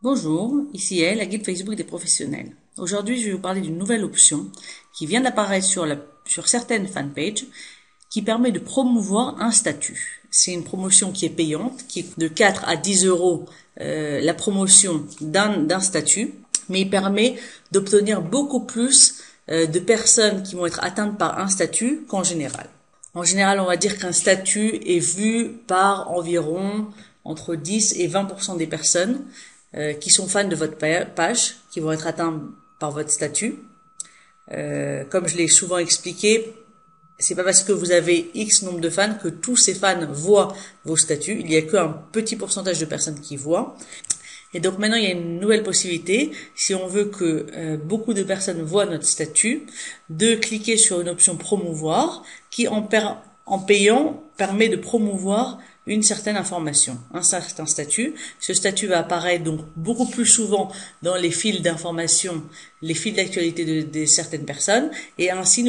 Bonjour, ici est la guide Facebook des professionnels. Aujourd'hui, je vais vous parler d'une nouvelle option qui vient d'apparaître sur certaines fanpages qui permet de promouvoir un statut. C'est une promotion qui est payante, qui est de 4 à 10 euros la promotion d'un statut, mais il permet d'obtenir beaucoup plus de personnes qui vont être atteintes par un statut qu'en général. En général, on va dire qu'un statut est vu par environ entre 10 et 20% des personnes qui sont fans de votre page, qui vont être atteints par votre statut. Comme je l'ai souvent expliqué, c'est pas parce que vous avez X nombre de fans que tous ces fans voient vos statuts. Il y a qu'un petit pourcentage de personnes qui voient. Et donc maintenant, il y a une nouvelle possibilité, si on veut que beaucoup de personnes voient notre statut, de cliquer sur une option promouvoir qui, en payant, permet de promouvoir une certaine information, un certain statut. Ce statut va apparaître donc beaucoup plus souvent dans les fils d'information, les fils d'actualité de certaines personnes, et ainsi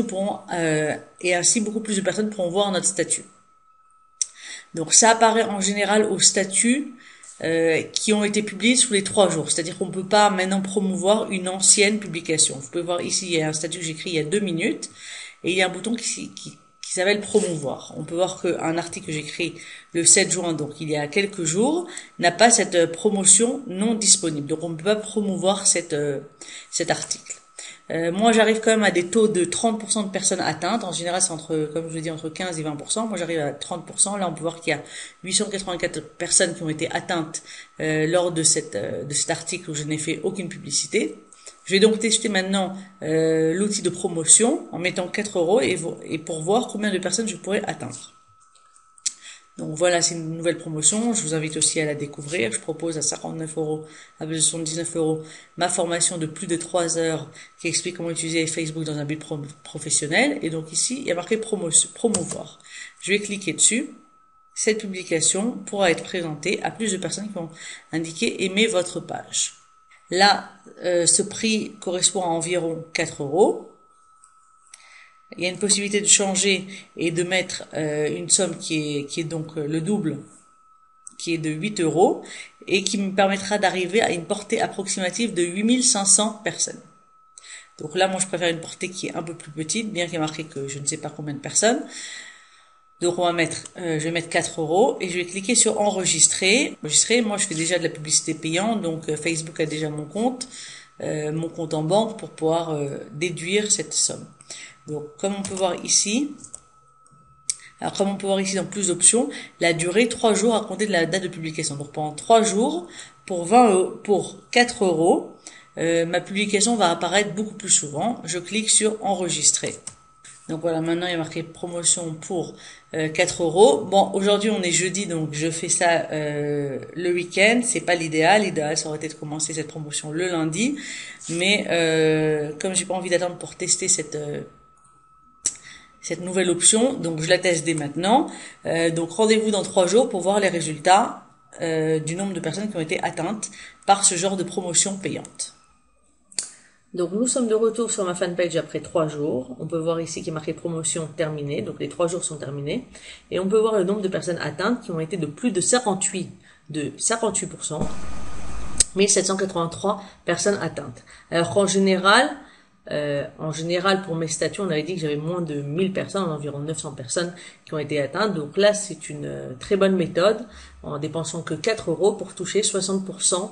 beaucoup plus de personnes pourront voir notre statut. Donc ça apparaît en général aux statuts qui ont été publiés sous les 3 jours. C'est-à-dire qu'on ne peut pas maintenant promouvoir une ancienne publication. Vous pouvez voir ici, il y a un statut que j'ai écrit il y a 2 minutes, et il y a un bouton qui s'appelle promouvoir. On peut voir qu'un article que j'ai écrit le 7 juin, donc il y a quelques jours, n'a pas cette promotion non disponible. Donc on ne peut pas promouvoir cet article. Moi, j'arrive quand même à des taux de 30% de personnes atteintes. En général, c'est comme je l'ai dit, entre 15 et 20%. Moi, j'arrive à 30%. Là, on peut voir qu'il y a 884 personnes qui ont été atteintes lors de cet article où je n'ai fait aucune publicité. Je vais donc tester maintenant l'outil de promotion en mettant 4 euros et pour voir combien de personnes je pourrais atteindre. Donc voilà, c'est une nouvelle promotion. Je vous invite aussi à la découvrir. Je propose à 59 euros, à 79 euros, ma formation de plus de 3 heures qui explique comment utiliser Facebook dans un but professionnel. Et donc ici, il y a marqué promouvoir. Je vais cliquer dessus. Cette publication pourra être présentée à plus de personnes qui vont indiquer aimer votre page. Là, ce prix correspond à environ 4 euros. Il y a une possibilité de changer et de mettre une somme qui est donc le double, qui est de 8 euros, et qui me permettra d'arriver à une portée approximative de 8500 personnes. Donc là, moi, je préfère une portée qui est un peu plus petite, bien qu'il y ait marqué que je ne sais pas combien de personnes. Donc je vais mettre 4 euros et je vais cliquer sur enregistrer. Moi, je fais déjà de la publicité payante, donc Facebook a déjà mon compte en banque pour pouvoir déduire cette somme. Donc, comme on peut voir ici, dans plus d'options, la durée 3 jours à compter de la date de publication. Donc, pendant 3 jours, pour 4 euros, ma publication va apparaître beaucoup plus souvent. Je clique sur enregistrer. Donc voilà, maintenant il y a marqué promotion pour 4 euros. Bon, aujourd'hui on est jeudi, donc je fais ça le week-end. C'est pas l'idéal. L'idéal, ça aurait été de commencer cette promotion le lundi. Mais comme j'ai pas envie d'attendre pour tester cette nouvelle option, donc je la teste dès maintenant. Donc rendez-vous dans 3 jours pour voir les résultats du nombre de personnes qui ont été atteintes par ce genre de promotion payante. Donc nous sommes de retour sur ma fanpage après 3 jours. On peut voir ici qu'il est marqué promotion terminée, donc les 3 jours sont terminés. Et on peut voir le nombre de personnes atteintes qui ont été de plus de 58%, 1783 personnes atteintes. Alors qu'en général, pour mes statuts, on avait dit que j'avais moins de 1000 personnes, environ 900 personnes qui ont été atteintes. Donc là, c'est une très bonne méthode en dépensant que 4 euros pour toucher 60%.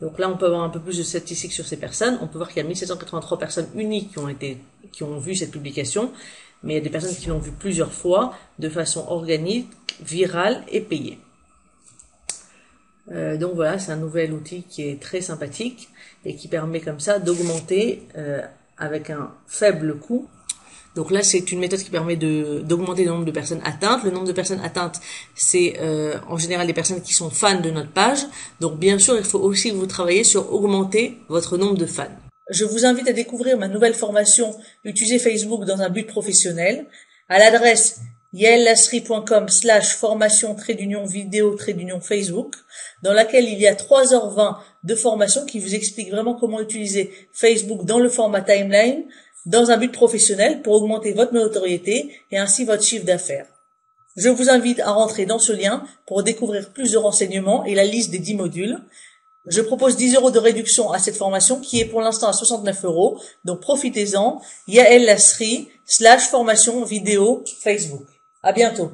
Donc là, on peut avoir un peu plus de statistiques sur ces personnes. On peut voir qu'il y a 1783 personnes uniques qui ont vu cette publication, mais il y a des personnes qui l'ont vu plusieurs fois, de façon organique, virale et payée. Donc voilà, c'est un nouvel outil qui est très sympathique et qui permet comme ça d'augmenter avec un faible coût. Donc là, c'est une méthode qui permet d'augmenter le nombre de personnes atteintes. Le nombre de personnes atteintes, c'est en général les personnes qui sont fans de notre page. Donc bien sûr, il faut aussi que vous travaillez sur augmenter votre nombre de fans. Je vous invite à découvrir ma nouvelle formation Utiliser Facebook dans un but professionnel à l'adresse yaellasri.com/formation-vidéo-Facebook, dans laquelle il y a 3h20 de formation qui vous explique vraiment comment utiliser Facebook dans le format timeline dans un but professionnel pour augmenter votre notoriété et ainsi votre chiffre d'affaires. Je vous invite à rentrer dans ce lien pour découvrir plus de renseignements et la liste des 10 modules. Je propose 10 € de réduction à cette formation qui est pour l'instant à 69 €. Donc profitez-en. Yael Lasri /formation vidéo Facebook. À bientôt.